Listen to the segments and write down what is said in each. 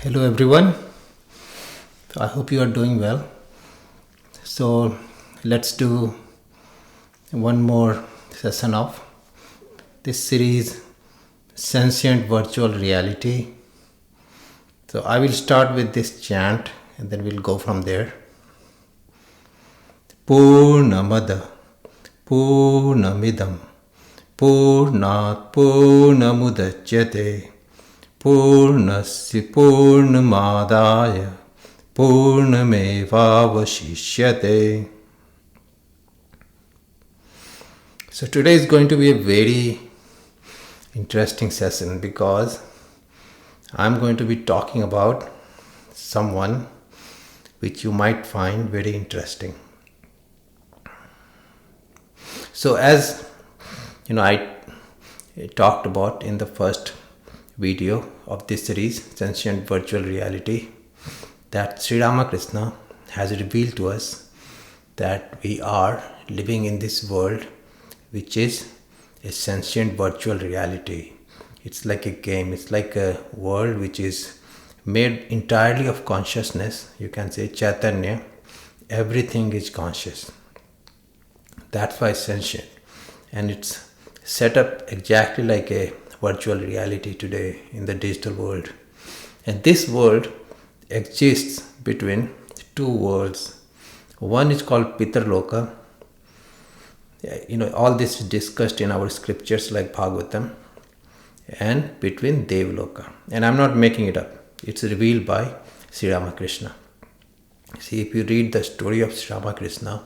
Hello everyone, I hope you are doing well. So let's do one more session of this series, Sentient Virtual Reality. So I will start with this chant and then we'll go from there. Purnamada Purnamidam Purnat Purnamudachyate Purnasya Purnamadaya Purnamevavashishyate. So today is going to be a very interesting session because I'm going to be talking about someone which you might find very interesting. So as you know, I talked about in the first video of this series, Sentient Virtual Reality, that Sri Ramakrishna has revealed to us that we are living in this world which is a sentient virtual reality. It's like a game, it's like a world which is made entirely of consciousness. You can say Chaitanya, everything is conscious. That's why it's sentient, and it's set up exactly like a virtual reality today in the digital world. And this world exists between two worlds. One is called Pitar Loka. All this is discussed in our scriptures like Bhagavatam, and between Dev Loka. And I'm not making it up. It's revealed by Sri Ramakrishna. See, if you read the story of Sri Ramakrishna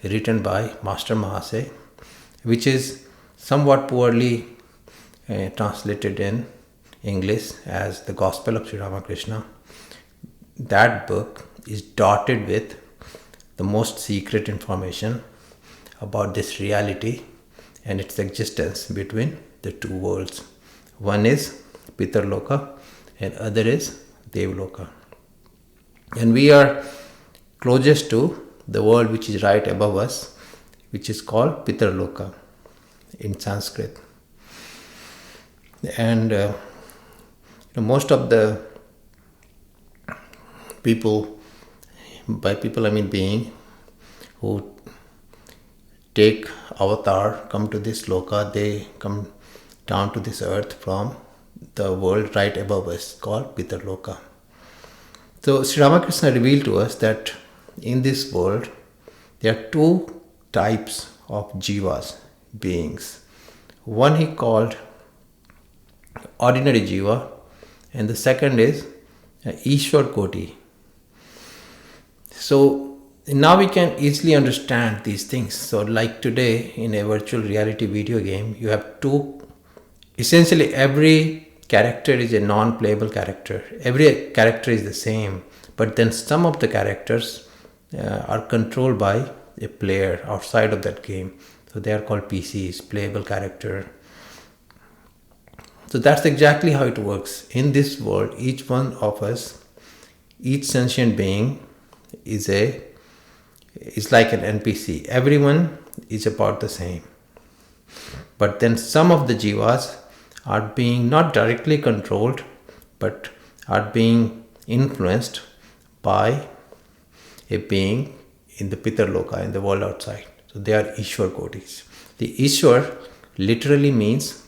written by Master Mahasaya, which is somewhat poorly translated in English as the Gospel of Sri Ramakrishna, that book is dotted with the most secret information about this reality and its existence between the two worlds. One is Pitar Loka and other is Dev Loka. And we are closest to the world which is right above us, which is called Pitar Loka in Sanskrit. And most of the people, by people I mean being, who take avatar, come to this loka, they come down to this earth from the world right above us called Pitar Loka. So Sri Ramakrishna revealed to us that in this world there are two types of jivas, beings. One he called ordinary jiva, and the second is Ishvar Koti. So now we can easily understand these things. So like today in a virtual reality video game, you have essentially every character is a non-playable character. Every character is the same, but then some of the characters are controlled by a player outside of that game. So they are called PCs, playable character. So that's exactly how it works. In this world, each one of us, each sentient being is like an NPC. Everyone is about the same. But then some of the jivas are being not directly controlled, but are being influenced by a being in the Pitar Loka, in the world outside. So they are Ishwar Kotis. The Ishwar literally means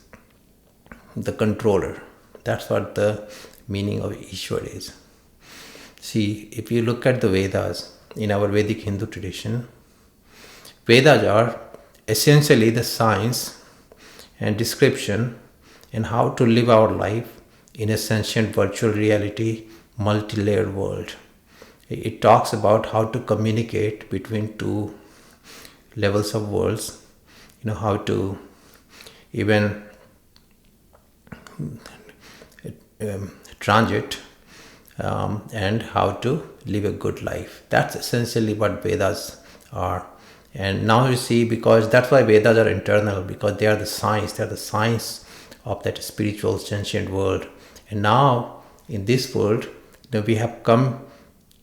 the controller. That's what the meaning of Ishwar is. See, if you look at the Vedas, in our Vedic Hindu tradition, Vedas are essentially the science and description in how to live our life in a sentient virtual reality, multi-layered world. It talks about how to communicate between two levels of worlds, how to even transit and how to live a good life. That's essentially what Vedas are. And now you see, because that's why Vedas are internal, because they are the science of that spiritual sentient world. And now in this world, we have come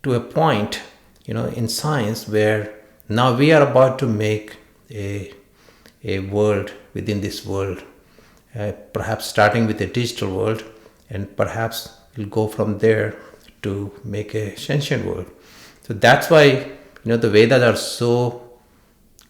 to a point, in science where now we are about to make a world within this world, perhaps starting with a digital world and perhaps will go from there to make a sentient world. So that's why the Vedas are so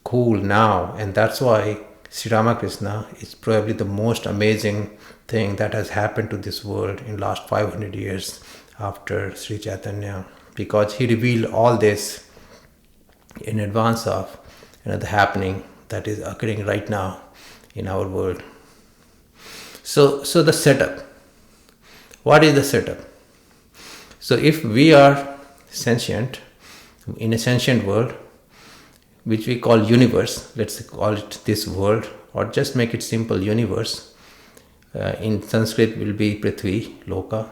cool now, and that's why Sri Ramakrishna is probably the most amazing thing that has happened to this world in last 500 years after Sri Chaitanya, because he revealed all this in advance of the happening that is occurring right now in our world. So the setup. What is the setup? So if we are sentient in a sentient world, which we call universe, let's call it this world, or just make it simple, universe. In Sanskrit will be Prithvi, Loka,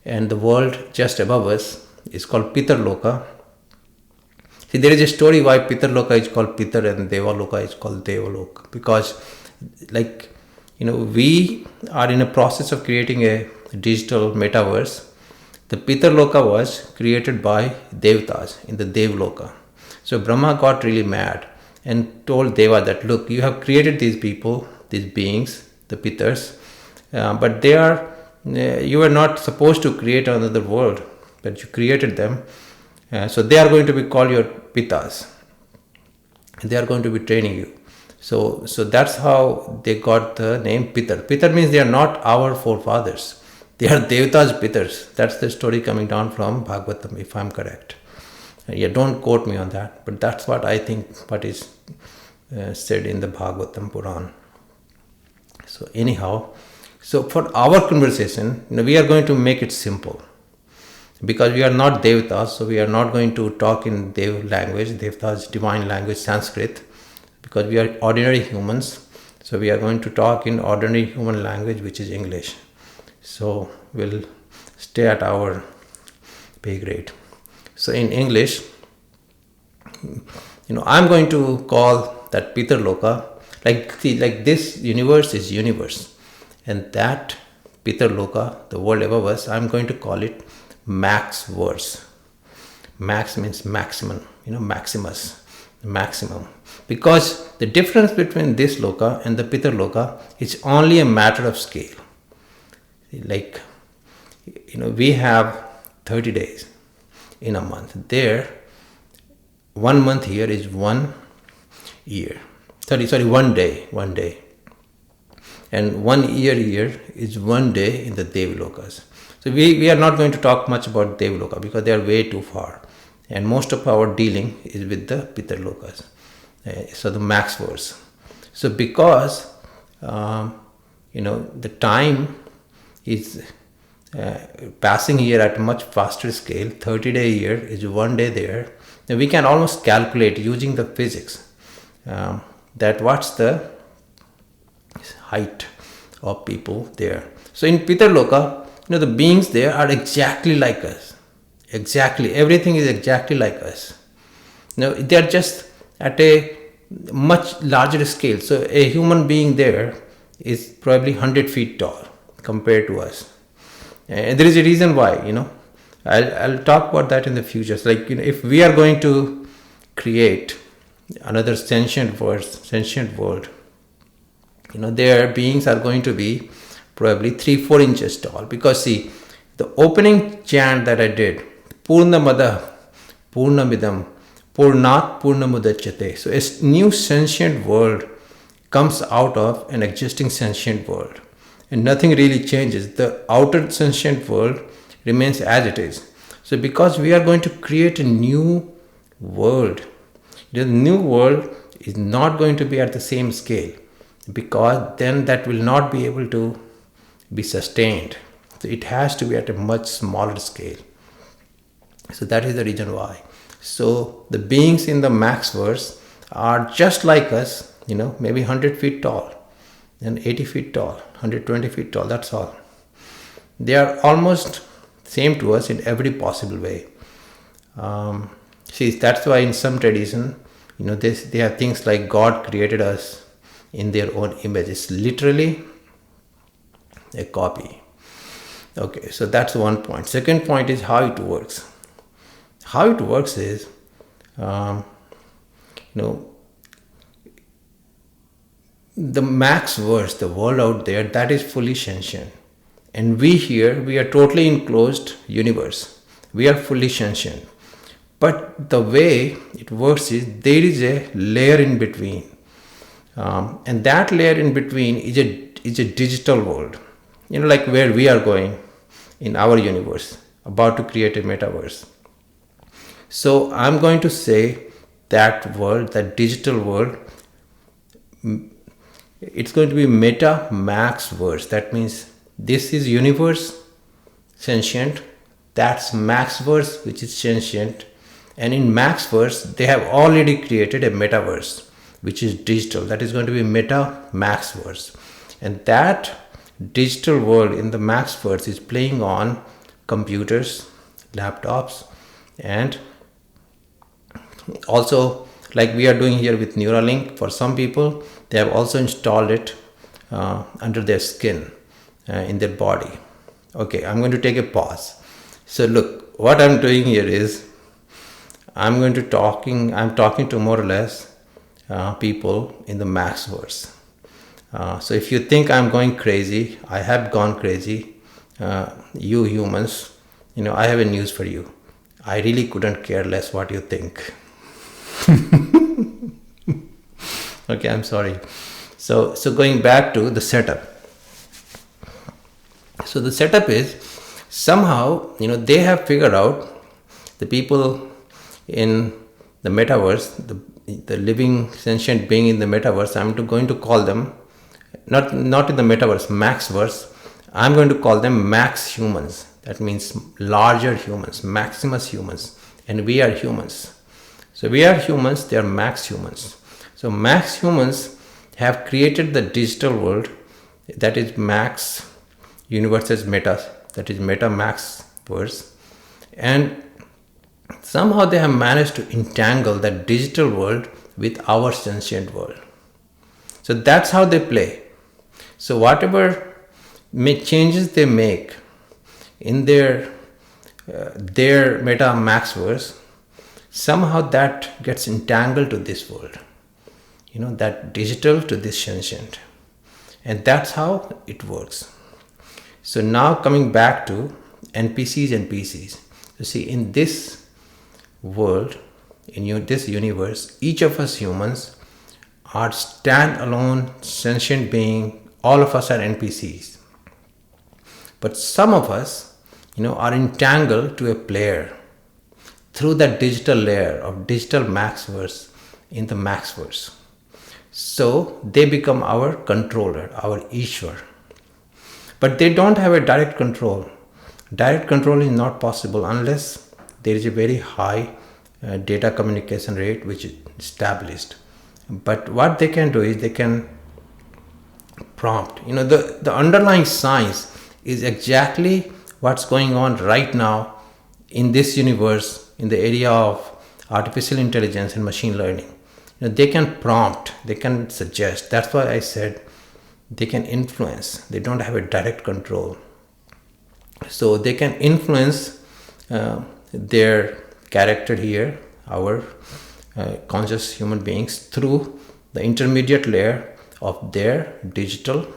and the world just above us is called Pitar Loka. See, there is a story why Pitar Loka is called Pitar and Deva Loka is called Deva Loka, because we are in a process of creating a digital metaverse. The Pitar Loka was created by Devtas in the Dev Loka. So Brahma got really mad and told Deva that, look, you have created these people, these beings, the Pitars, but you are not supposed to create another world, but you created them. So they are going to be called your Pitas. They are going to be training you. So that's how they got the name Pitar. Pitar means they are not our forefathers. They are Devtas Pitars. That's the story coming down from Bhagavatam, if I'm correct. Yeah, don't quote me on that, but that's what I think, what is said in the Bhagavatam Puran. So anyhow, so for our conversation, we are going to make it simple. Because we are not Devtas, so we are not going to talk in Dev language, Devtas divine language, Sanskrit, because we are ordinary humans. So we are going to talk in ordinary human language, which is English. So we'll stay at our pay grade. So in English, I'm going to call that Pitar Loka, like this universe is universe, and that Pitar Loka, the world above us, I'm going to call it MaxVerse. Max means maximum, Maximus, maximum. Because the difference between this Loka and the Pitar Loka is only a matter of scale. We have 30 days in a month. There, 1 month here is 1 year. One day. And 1 year here is 1 day in the Dev Lokas. So we are not going to talk much about Dev Loka because they are way too far. And most of our dealing is with the Pitar Lokas. So the MaxVerse. So because, the time is passing here at a much faster scale, 30-day here is 1 day there. Then we can almost calculate using the physics that what's the height of people there. So in Pitar Loka, the beings there are exactly like us. Exactly. Everything is exactly like us. They are just at a much larger scale. So a human being there is probably 100 feet tall compared to us. And there is a reason why, I'll talk about that in the future. So if we are going to create another sentient world, their beings are going to be probably 3-4 inches tall. Because see, the opening chant that I did, Purnamada, Purnamidam, Purnat Purnamudachyate. So a new sentient world comes out of an existing sentient world. And nothing really changes. The outer sentient world remains as it is. So because we are going to create a new world, the new world is not going to be at the same scale, because then that will not be able to be sustained. So it has to be at a much smaller scale. So that is the reason why. So the beings in the MaxVerse are just like us, maybe 100 feet tall, and 80 feet tall, 120 feet tall, that's all. They are almost same to us in every possible way. See, that's why in some tradition, they have things like God created us in their own image. It's literally a copy. Okay, so that's one point. Second point is how it works. How it works is, the MaxVerse, the world out there, that is fully sentient. And we here, we are totally enclosed universe. We are fully sentient. But the way it works is there is a layer in between. And that layer in between is a digital world. Like where we are going in our universe, about to create a metaverse. So I'm going to say that world, that digital world, it's going to be Meta-MaxVerse. That means this is universe, sentient. That's MaxVerse, which is sentient. And in MaxVerse, they have already created a metaverse, which is digital. That is going to be Meta-MaxVerse. And that digital world in the MaxVerse is playing on computers, laptops, and also like we are doing here with Neuralink. For some people, they have also installed it under their skin, in their body. Okay, I'm going to take a pause. So look, what I'm doing here is I'm talking to more or less people in the MaxVerse. So if you think I'm going crazy, I have gone crazy. You humans, I have a news for you. I really couldn't care less what you think. Okay, I'm sorry. So going back to the setup. So the setup is somehow, they have figured out, the people in the metaverse, the living sentient being in the metaverse, I'm going to call them, not in the metaverse, MaxVerse, I'm going to call them MaxHumans. That means larger humans, Maximus humans, and we are humans. So we are humans, they are MaxHumans. So MaxHumans have created the digital world, that is Max universes Meta, that is Meta-MaxVerse, and somehow they have managed to entangle that digital world with our sentient world. So that's how they play. So whatever changes they make in their Meta-MaxVerse, somehow that gets entangled to this world. That digital to this sentient. And that's how it works. So now coming back to NPCs and PCs. You see, in this world, in this universe, each of us humans are stand-alone sentient being. All of us are NPCs. But some of us, are entangled to a player through that digital layer of digital MaxVerse in the MaxVerse. So they become our controller, our Ishvar. But they don't have a direct control. Direct control is not possible unless there is a very high data communication rate which is established. But what they can do is they can prompt. The underlying science is exactly what's going on right now in this universe in the area of artificial intelligence and machine learning. They can prompt, they can suggest. That's why I said they can influence. They don't have a direct control. So they can influence their character here, our conscious human beings, through the intermediate layer of their digital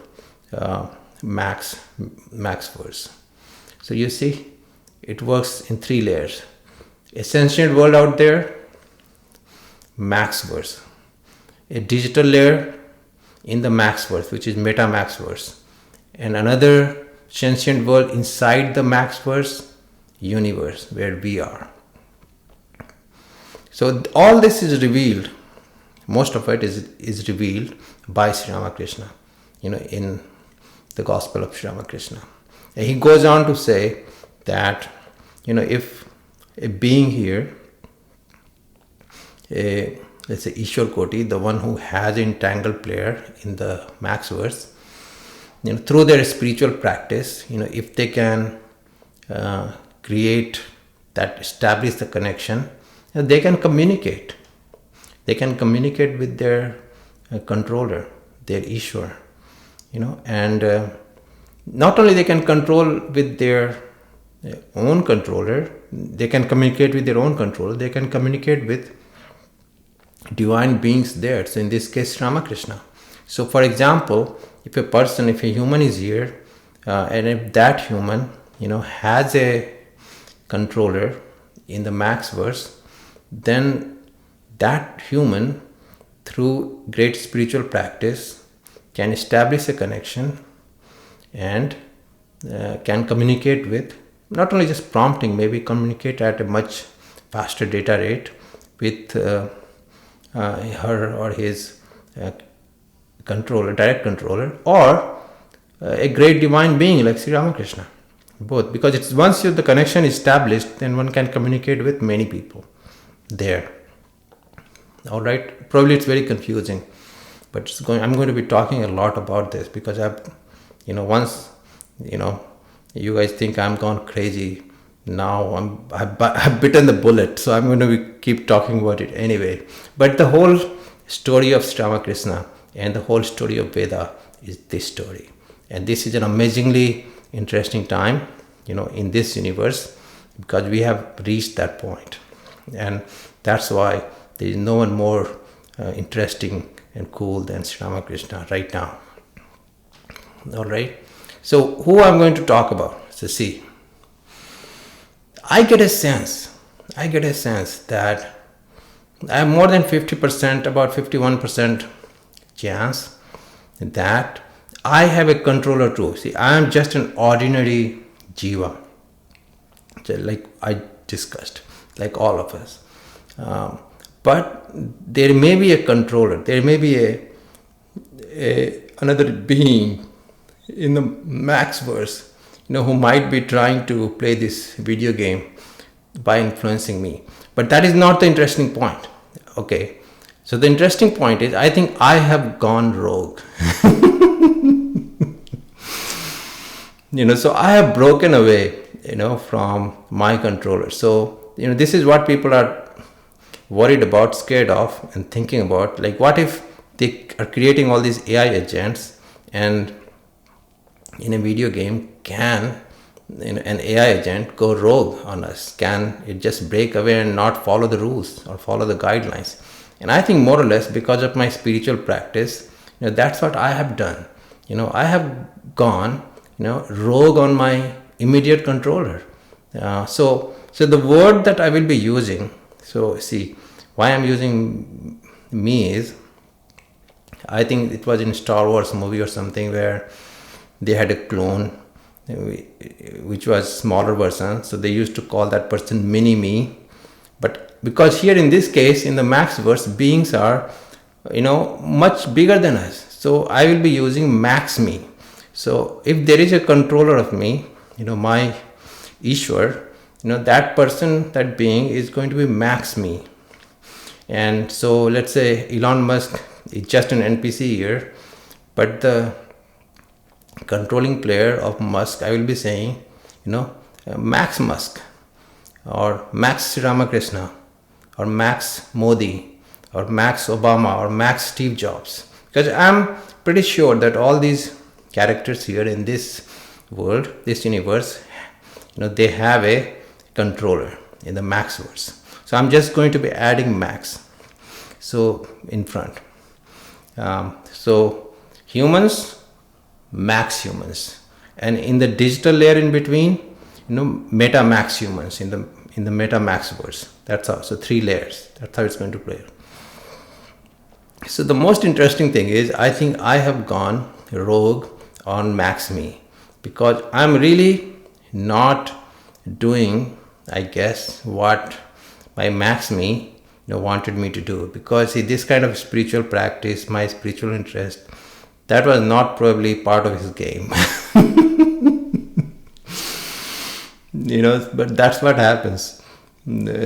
MaxVerse. So you see, it works in 3 layers. A sentient world out there, MaxVerse. A digital layer in the MaxVerse, which is Meta-MaxVerse. And another sentient world inside the MaxVerse universe where we are. So all this is revealed, most of it is revealed by Sri Ramakrishna, in the Gospel of Sri Ramakrishna. And he goes on to say that, if a being here, let's say Ishvar Koti, the one who has an entangled player in the MaxVerse, through their spiritual practice, if they can create that, establish the connection, they can communicate. They can communicate with their controller, their Ishvar, and not only they can control with their own controller, they can communicate with their own controller, they can communicate with divine beings there. So in this case, Ramakrishna. So for example, if a human is here and if that human, has a controller in the MaxVerse, then that human, through great spiritual practice, can establish a connection and can communicate with, not only just prompting, maybe communicate at a much faster data rate with her or his controller, direct controller, or a great divine being like Sri Ramakrishna. Both, because it's once the connection is established, then one can communicate with many people there. All right, probably it's very confusing, but I'm going to be talking a lot about this because once you guys think I'm gone crazy, now I've bitten the bullet, so I'm going to keep talking about it anyway. But the whole story of Sri Ramakrishna and the whole story of Veda is this story, and this is an amazingly interesting time, in this universe, because we have reached that point, and that's why there is no one more interesting and cool than Sri Ramakrishna right now. All right. So who I'm going to talk about? So see, I get a sense that I have more than 50%, about 51% chance that I have a controller too. See, I am just an ordinary Jeeva, like I discussed, like all of us. But there may be a controller, there may be another being in the MaxVerse, who might be trying to play this video game by influencing me. But that is not the interesting point. Okay. So the interesting point is, I think I have gone rogue. So I have broken away, from my controller. So, this is what people are worried about, scared of, and thinking about. Like, what if they are creating all these AI agents, and in a video game, can an AI agent go rogue on us? Can it just break away and not follow the rules or follow the guidelines? And I think more or less, because of my spiritual practice, that's what I have done. I have gone, rogue on my immediate controller. So the word that I will be using, so see, why I'm using me is, I think it was in Star Wars movie or something where they had a clone, which was smaller version. So they used to call that person mini me. But because here in this case, in the MaxVerse, beings are, much bigger than us. So I will be using MaxMe. So if there is a controller of me, my Ishvar, that person, that being is going to be MaxMe. And so let's say Elon Musk is just an NPC here, but the controlling player of Musk, I will be saying, Max Musk, or Max Sri Ramakrishna, or Max Modi, or Max Obama, or Max Steve Jobs. Because I'm pretty sure that all these characters here in this world, this universe, they have a controller in the MaxVerse. So I'm just going to be adding Max, so in front. So humans, MaxHumans, and in the digital layer in between, Meta-MaxHumans in the Meta-MaxVerse. That's how. So 3 layers. That's how it's going to play. So the most interesting thing is, I think I have gone rogue on MaxMe, because I'm really not doing, I guess, what my MaxMe wanted me to do. Because see, this kind of spiritual practice, my spiritual interest, that was not probably part of his game. But that's what happens.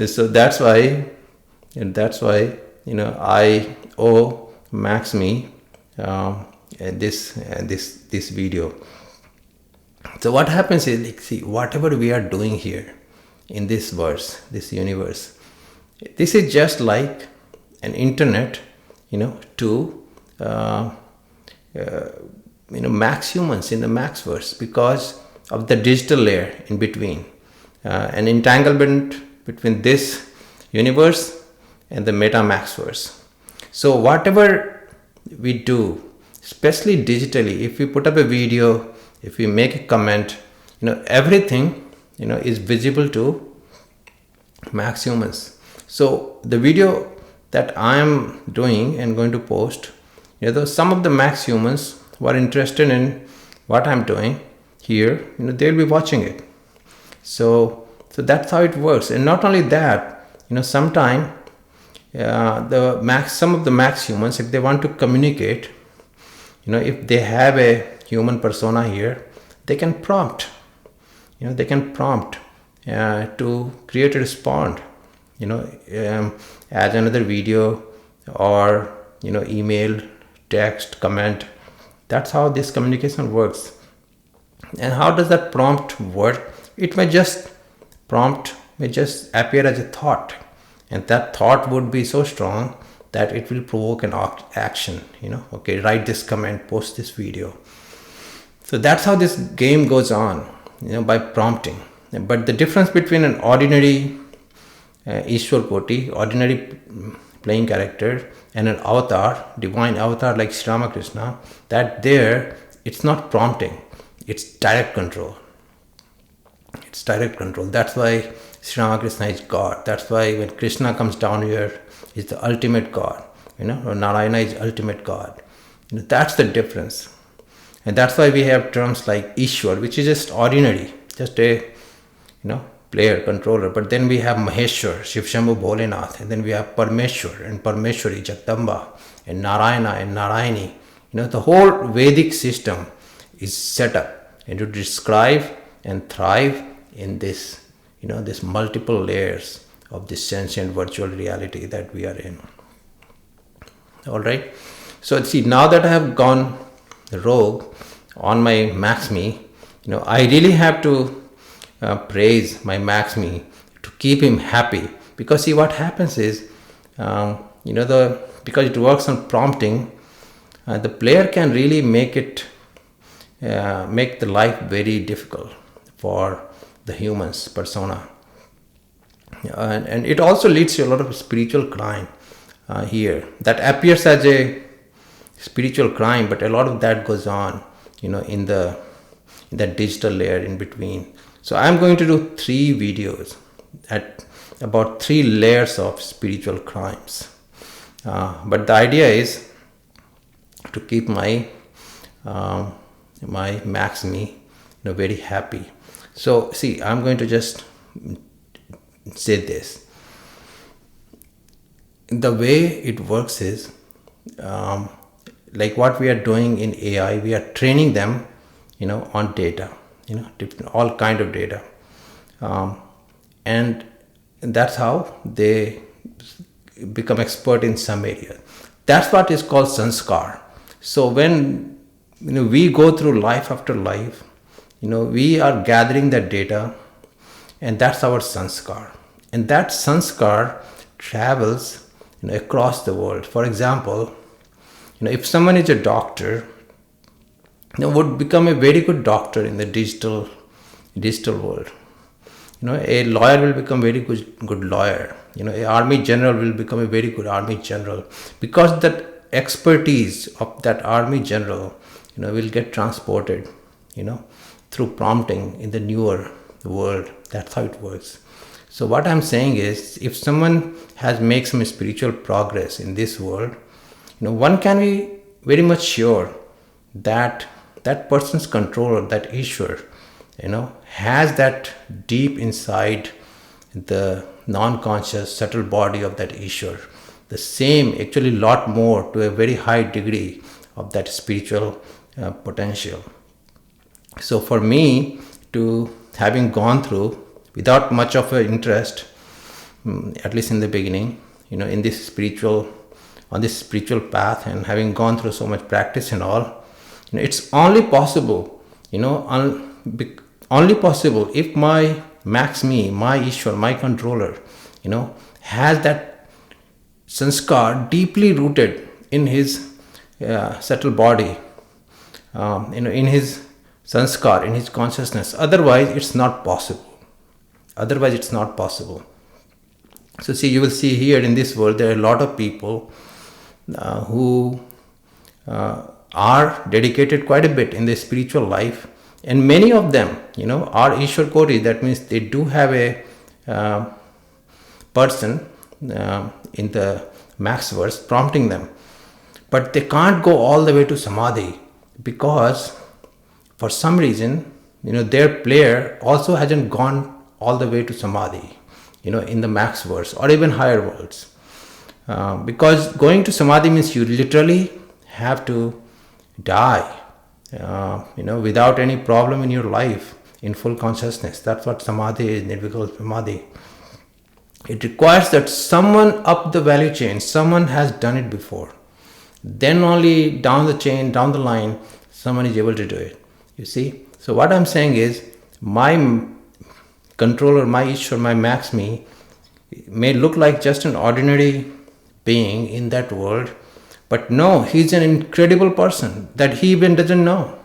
So that's why I owe MaxMe this video. So what happens is, like, see, whatever we are doing here in this verse, this universe, this is just like an internet, to MaxHumans in the MaxVerse, because of the digital layer in between, an entanglement between this universe and the Meta-MaxVerse. So whatever we do, especially digitally, if we put up a video if we make a comment, everything, is visible to MaxHumans. So the video that I am doing and going to post, some of the MaxHumans who are interested in what I'm doing here, they'll be watching it. So that's how it works. And not only that, sometime some of the MaxHumans, if they want to communicate, if they have a human persona here, they can prompt. To create a response, as another video or email, text, comment. That's how this communication works. And how does that prompt work? It may just appear as a thought, and that thought would be so strong that it will provoke an action. Okay, write this comment, post this video. So that's how this game goes on, by prompting. But the difference between an ordinary Ishvar Koti, ordinary playing character, and an avatar, divine avatar like Sri Ramakrishna, that there it's not prompting, it's direct control. That's why Sri Ramakrishna is God. That's why when Krishna comes down here, he's the ultimate God. Or Narayana is ultimate God. That's the difference. And that's why we have terms like Ishvar, which is just ordinary, just a player, controller. But then we have Maheshwar, Shiv Shambhu Bholenath, and then we have Parmeshwar and Parmeshwari, Jagdamba, and Narayana and Narayani. The whole Vedic system is set up and to describe and thrive in this, this multiple layers of this sentient virtual reality that we are in. All right. So see, now that I have gone rogue on my MaxMe, I really have to praise my MaxMe to keep him happy, because see what happens is, because it works on prompting, the player can really make the life very difficult for the human's persona, and it also leads to a lot of spiritual crime here that appears as a spiritual crime, but a lot of that goes on, in the digital layer in between. So I'm going to do 3 videos at about 3 layers of spiritual crimes. But the idea is to keep my MaxMe very happy. So see, I'm going to just say this. The way it works is, like what we are doing in AI, we are training them, on data, all kind of data, and that's how they become expert in some area. That's what is called sanskar. So when we go through life after life, we are gathering that data, and that's our sanskar, and that sanskar travels across the world. For example, if someone is a doctor, would become a very good doctor in the digital world. A lawyer will become very good lawyer. A army general will become a very good army general, because that expertise of that army general, will get transported, through prompting in the newer world. That's how it works. So what I'm saying is, if someone has made some spiritual progress in this world, one can be very much sure that that person's controller, that Ishvar, has that deep inside the non-conscious subtle body of that Ishvar, the same, actually lot more, to a very high degree of that spiritual potential. So for me, to having gone through without much of an interest, at least in the beginning, in this spiritual path, and having gone through so much practice and all, it's only possible, only possible if my MaxMe, my Ishvar, my controller, has that sanskar deeply rooted in his subtle body, in his sanskar, in his consciousness. Otherwise, it's not possible. So see, you will see here in this world, there are a lot of people who are dedicated quite a bit in their spiritual life, And many of them, are Ishvar Koti. That means they do have a person in the MaxVerse prompting them. But they can't go all the way to Samadhi because for some reason, their player also hasn't gone all the way to Samadhi, in the MaxVerse or even higher worlds. Because going to Samadhi means you literally have to die, without any problem in your life, in full consciousness. That's what Samadhi is, Nirvikalpa Samadhi. It requires that someone up the value chain, someone has done it before. Then only down the chain, down the line, someone is able to do it. You see? So what I'm saying is, my controller, my Ishvar, my MaxMe may look like just an ordinary being in that world, but no, he's an incredible person that he even doesn't know.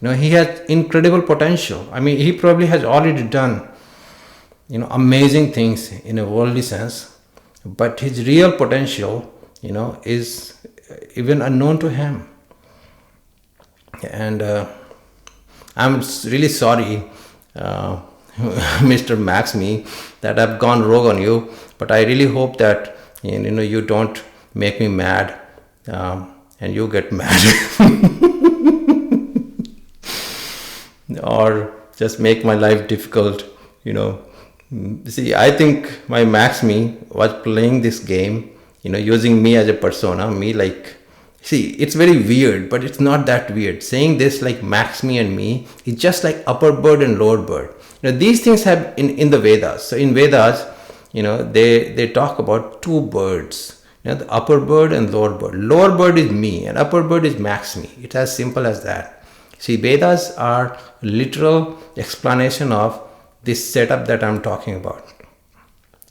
He has incredible potential. I mean, he probably has already done, amazing things in a worldly sense, but his real potential, is even unknown to him. And I'm really sorry, Mr. MaxMe, that I've gone rogue on you, but I really hope that you don't make me mad and you get mad or just make my life difficult. See, I think my MaxMe was playing this game, using me as a persona, see, it's very weird, but it's not that weird. Saying this like MaxMe and me is just like upper bird and lower bird. These things have in the Vedas. So in Vedas, they talk about two birds, the upper bird and lower bird. Lower bird is me and upper bird is MaxMe. It's as simple as that. See, Vedas are literal explanation of this setup that I'm talking about.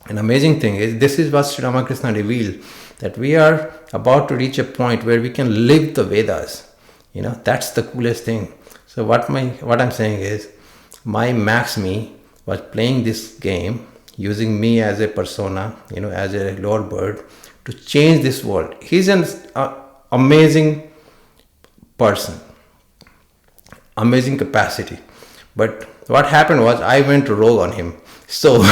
An amazing thing is, this is what Sri Ramakrishna revealed, that we are about to reach a point where we can live the Vedas. That's the coolest thing. So what I'm saying is, my MaxMe was playing this game, using me as a persona, as a lower bird, to change this world. He's an amazing person, amazing capacity. But what happened was, I went rogue on him. So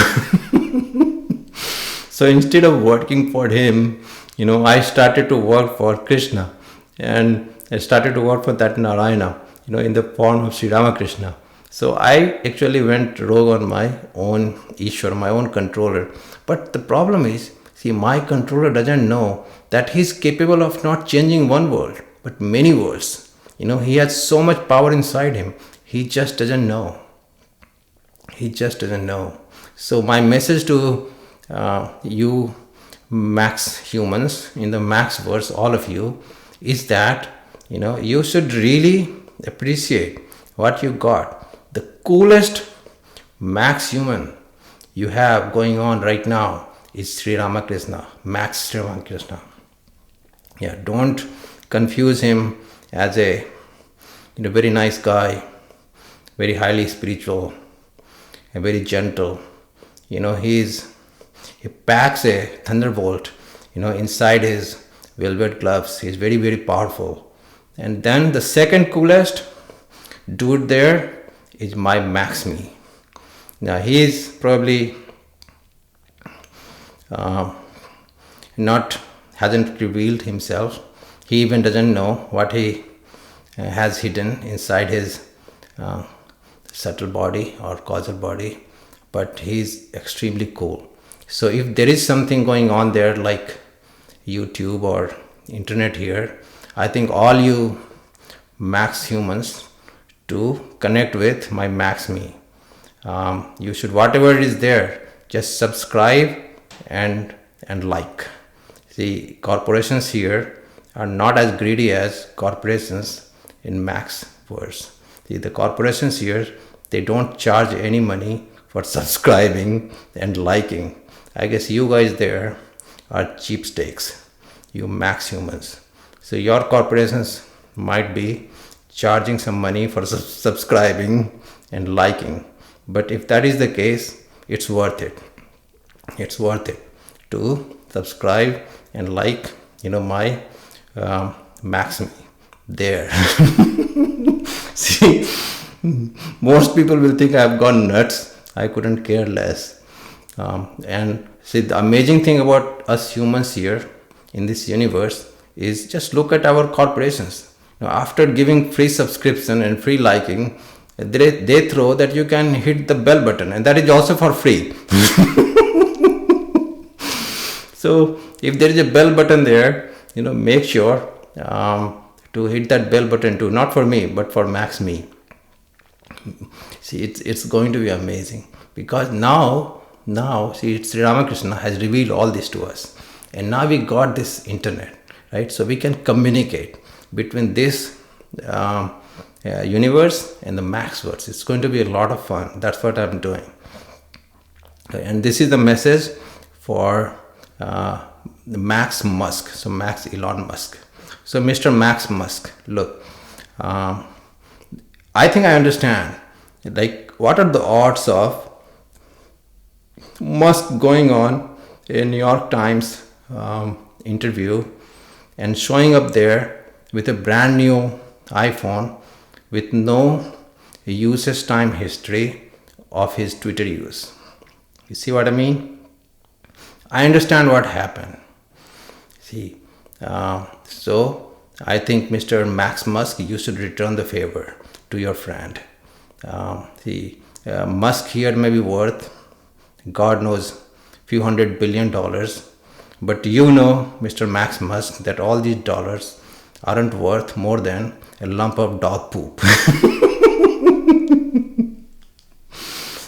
instead of working for him, I started to work for Krishna, and I started to work for that Narayana, in the form of Sri Ramakrishna. So I actually went rogue on my own Ishvar, my own controller. But the problem is, see, my controller doesn't know that he's capable of not changing one world, but many worlds. He has so much power inside him. He just doesn't know. So my message to you MaxHumans in the MaxVerse, all of you, is that you should really appreciate what you got. The coolest MaxHuman you have going on right now is Sri Ramakrishna, Max Sri Ramakrishna. Don't confuse him as a very nice guy, very highly spiritual, and very gentle. He packs a thunderbolt, inside his velvet gloves. He's very, very powerful. And then the second coolest dude there is my MaxMe. Now he's probably hasn't revealed himself. He even doesn't know what he has hidden inside his subtle body or causal body, but he's extremely cool. So if there is something going on there like YouTube or internet here, I think all you MaxHumans to connect with my MaxMe. You should, whatever is there, just subscribe and like. See, corporations here are not as greedy as corporations in MaxVerse. See, the corporations here, they don't charge any money for subscribing and liking. I guess you guys there are cheapskates, you MaxHumans. So your corporations might be charging some money for subscribing and liking. But if that is the case, it's worth it. It's worth it to subscribe and like, my MaxMe there. See, Most people will think I've gone nuts. I couldn't care less. And see, the amazing thing about us humans here in this universe is just look at our corporations. After giving free subscription and free liking, they throw that you can hit the bell button, and that is also for free. So if there is a bell button there, make sure to hit that bell button too. Not for me, but for MaxMe. See, it's going to be amazing, because now see, Sri Ramakrishna has revealed all this to us, and now we got this internet, right? So we can communicate between this universe and the MaxVerse. It's going to be a lot of fun. That's what I'm doing. Okay, and this is the message for the Max-Musk, so Max-Elon-Musk. So Mr. Max-Musk, look, I think I understand, like, what are the odds of Musk going on a New York Times interview and showing up there with a brand new iPhone with no usage time history of his Twitter use. You see what I mean? I understand what happened. See, so I think Mr. Max Musk, you should return the favor to your friend. Musk here may be worth, God knows, few $100 billion, but Mr. Max Musk, that all these dollars aren't worth more than a lump of dog poop.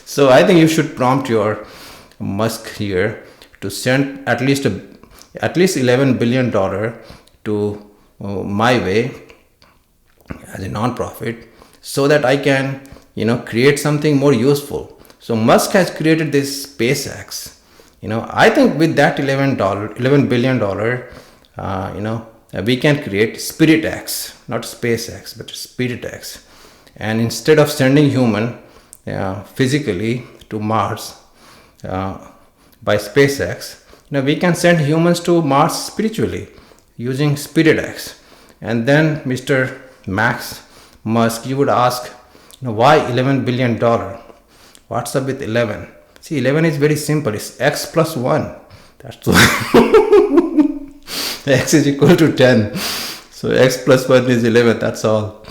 So I think you should prompt your Musk here to send at least $11 billion to my way as a non-profit, so that I can create something more useful. So Musk has created this SpaceX. I think with that $11 billion, we can create SpiritX, not SpaceX, but SpiritX. And instead of sending human physically to Mars by SpaceX, we can send humans to Mars spiritually using SpiritX. And then Mr. Max Musk, you would ask, why $11 billion? What's up with 11? See, 11 is very simple. It's x plus 1. That's x is equal to 10. So x plus 1 is 11. That's all.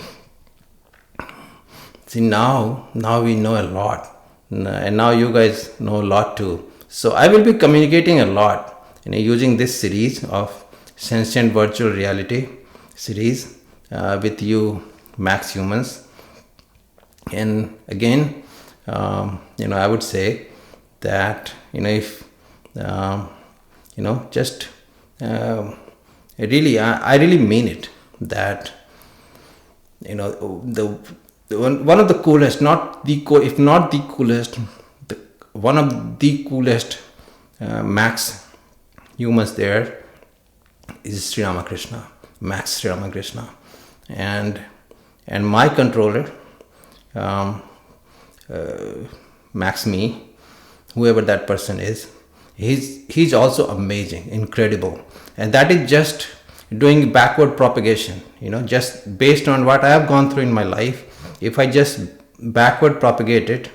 See, now we know a lot. And now you guys know a lot too. So I will be communicating a lot using this series of Sentient Virtual Reality series with you Max Humans. And again, I would say that if just really, I really mean it, that the one of the coolest, if not the coolest, one of the coolest Max Humans there is Sri Ramakrishna, Max Sri Ramakrishna, and my controller, MaxMe, whoever that person is, he's also amazing, incredible, and that is just doing backward propagation. Just based on what I have gone through in my life, if I just backward propagate it,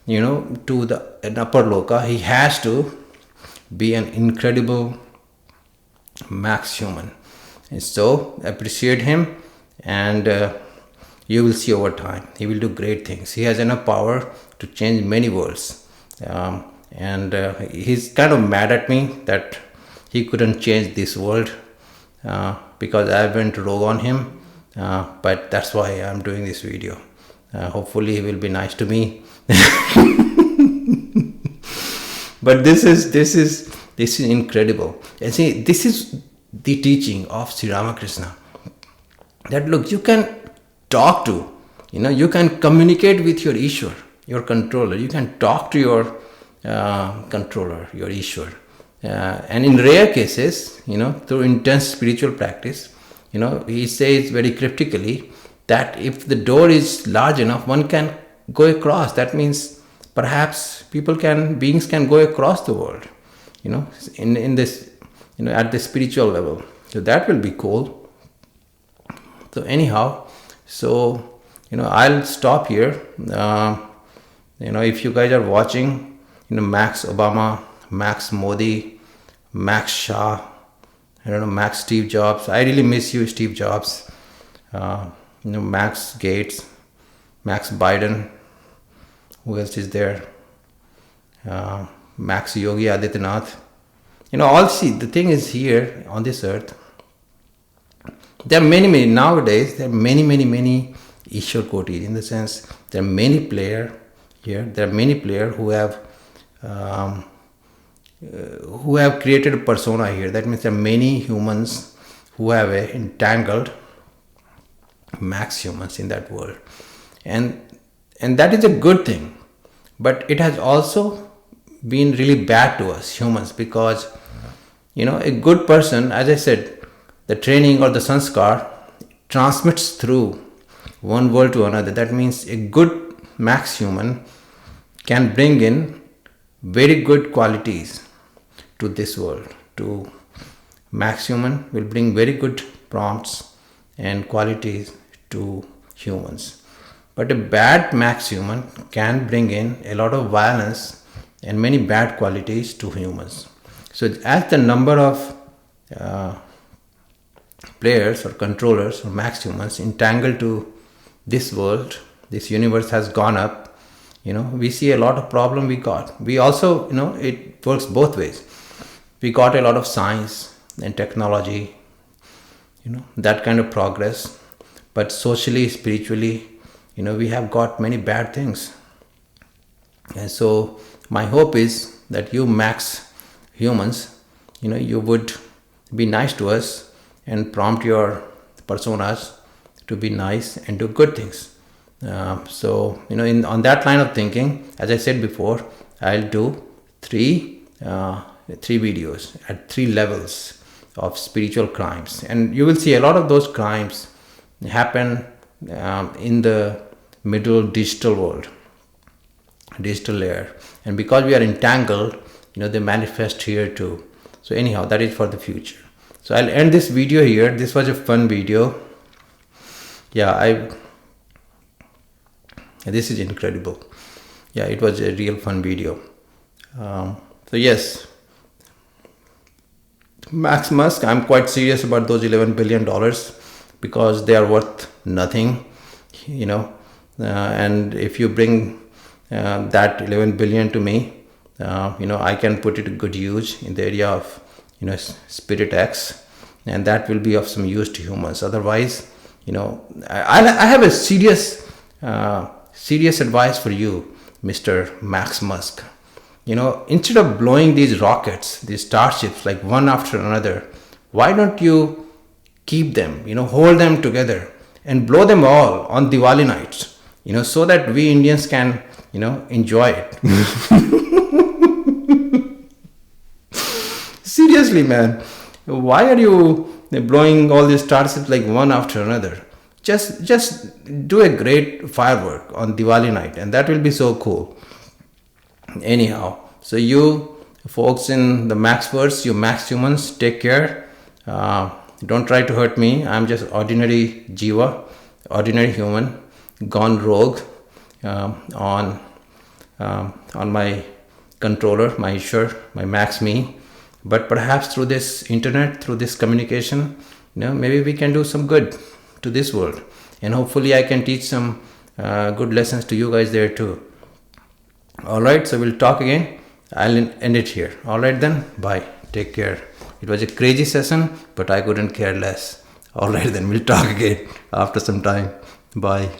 to an Apr Loka, he has to be an incredible Max human. And so appreciate him, and you will see over time he will do great things. He has enough power to change many worlds, and he's kind of mad at me that he couldn't change this world because I went rogue on him, but that's why I'm doing this video. Hopefully he will be nice to me. But this is incredible. And see, this is the teaching of Sri Ramakrishna, that look, you can talk to, you can communicate with your Ishvar, your controller. You can talk to your controller, your Ishvar. And in rare cases, through intense spiritual practice, he says very cryptically that if the door is large enough, one can go across. That means perhaps beings can go across the world, in this, at the spiritual level. So that will be cool. So anyhow, I'll stop here. If you guys are watching, Max Obama, Max Modi, Max Shah, Max Steve Jobs. I really miss you, Steve Jobs. Max Gates, Max Biden. Who else is there? Max Yogi Adityanath. The thing is here on this earth, there are many, nowadays, there are many Ishvar Koti, in the sense, there are many players here, there are many players who have created a persona here. That means there are many humans who have entangled MaxHumans in that world. And that is a good thing. But it has also been really bad to us humans, because a good person, as I said, the training or the sanskar transmits through one world to another. That means a good max human can bring in very good qualities to this world. To max human will bring very good prompts and qualities to humans. But a bad max human can bring in a lot of violence and many bad qualities to humans. So as the number of players or controllers or max humans entangled to this world, this universe has gone up, we see a lot of problem we got. We also, it works both ways. We got a lot of science and technology, that kind of progress. But socially, spiritually, we have got many bad things. And so my hope is that you max humans, you would be nice to us and prompt your personas to be nice and do good things. On that line of thinking, as I said before, I'll do three videos at 3 levels of spiritual crimes, and you will see a lot of those crimes happen in the middle digital world, digital layer, and because we are entangled, they manifest here too. So anyhow, that is for the future. So I'll end this video here. This was a fun video. This is incredible. It was a real fun video. So yes, Max Musk, I'm quite serious about those $11 billion, because they are worth nothing, and if you bring that 11 billion to me, I can put it to good use in the area of, Spirit X, and that will be of some use to humans. Otherwise, I have a serious advice for you, Mr. Max Musk. Instead of blowing these rockets, these starships, like one after another, why don't you keep them, hold them together and blow them all on Diwali nights, so that we Indians can, enjoy it. Seriously, man, why are you blowing all these starships like one after another? Just do a great firework on Diwali night, and that will be so cool. Anyhow, so you folks in the MaxVerse, you max humans, take care. Don't try to hurt me. I'm just ordinary Jeeva, ordinary human, gone rogue on my controller, my Ishvar, my MaxMe. But perhaps through this internet, through this communication, maybe we can do some good to this world, and hopefully I can teach some good lessons to you guys there too. Alright, so we'll talk again. I'll end it here. Alright then, bye. Take care. It was a crazy session, but I couldn't care less. Alright then, we'll talk again after some time. Bye.